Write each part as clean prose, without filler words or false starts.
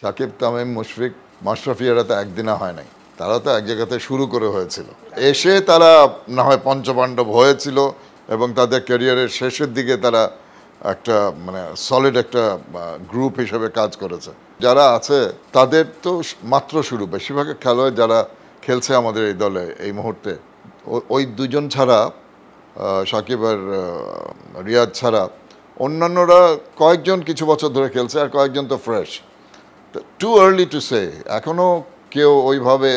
সাকিব, তামিম, মুশফিক, মাশরাফি এরা তো একদিনে হয় নাই, তারা তো এক জায়গাতে শুরু করে হয়েছিল। এসে তারা না হয় পঞ্চপাণ্ডব হয়েছিল এবং তাদের ক্যারিয়ারের শেষের দিকে তারা একটা মানে সলিড একটা গ্রুপ হিসেবে কাজ করেছে। যারা আছে তাদের তো মাত্র শুরু। বেশিরভাগ খেলোয়াড় যারা খেলছে আমাদের এই দলে এই মুহূর্তে, ওই দুজন ছাড়া, সাকিব আর রিয়াদ ছাড়া অন্যান্যরা কয়েকজন কিছু বছর ধরে খেলছে, আর কয়েকজন তো ফ্রেশ। টু আর্লি টু সে। এখনও কেউ ওইভাবে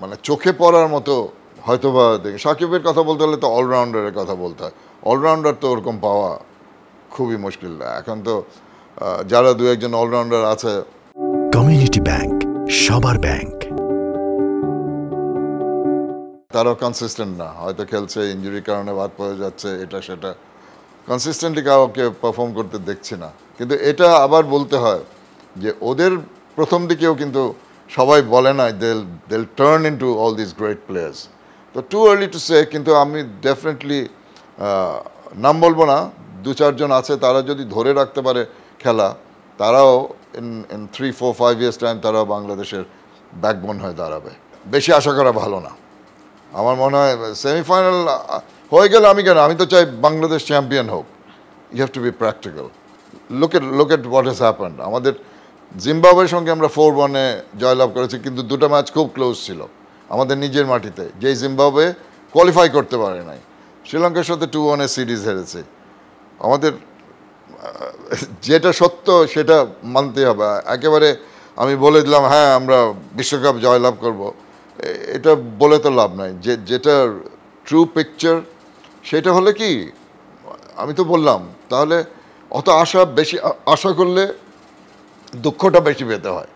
মানে চোখে পড়ার মতো হয়তোবা দেখে। সাকিবের কথা বলতে হলে তো অলরাউন্ডারের কথা বলতে হয়। অলরাউন্ডার তো ওরকম পাওয়া খুবই মুশকিল। এখন তো যারা দু একজন অলরাউন্ডার আছে। কমিউনিটি ব্যাংক, সবার ব্যাংক। তারাও কনসিস্টেন্ট না, হয়তো খেলছে, ইনজুরির কারণে বাদ পড়ে যাচ্ছে, এটা সেটা। কনসিস্টেন্টলি কাউকে পারফর্ম করতে দেখছি না। কিন্তু এটা আবার বলতে হয় যে ওদের প্রথম দিকেও কিন্তু সবাই বলে না they'll turn into all this great players. তো টু আর্লি টু সে। কিন্তু আমি ডেফিনেটলি নাম বলবো না, দু চারজন আছে তারা যদি ধরে রাখতে পারে খেলা, তারাও ইন 3, 4, 5 years টাইম তারাও বাংলাদেশের ব্যাকবোন হয়ে দাঁড়াবে। বেশি আশা করা ভালো না। আমার মনে হয় সেমিফাইনাল হয়ে গেলে আমি তো চাই বাংলাদেশ চ্যাম্পিয়ন হোক। You have to be practical. Look at what has happened. আমাদের জিম্বাবুয়ের সঙ্গে আমরা 4-1 জয়লাভ করেছি, কিন্তু দুটো ম্যাচ খুব ক্লোজ ছিল আমাদের নিজের মাটিতে, যেই জিম্বাবুয়ে কোয়ালিফাই করতে পারে নাই। শ্রীলঙ্কার সাথে 2-1 সিরিজ হেরেছে। আমাদের যেটা সত্য সেটা মানতে হবে। একেবারে আমি বলে দিলাম হ্যাঁ আমরা বিশ্বকাপ জয়লাভ করব, এটা বলে তো লাভ নাই। যেটা ট্রু পিকচার সেটা হলে কি, আমি তো বললাম, তাহলে অত বেশি আশা করলে দুঃখটা বেশি পেতে হয়।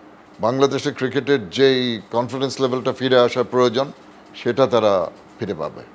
বাংলাদেশের ক্রিকেটের যেই কনফিডেন্স লেভেলটা ফিরে আসার প্রয়োজন, সেটা তারা ফিরে পাবে।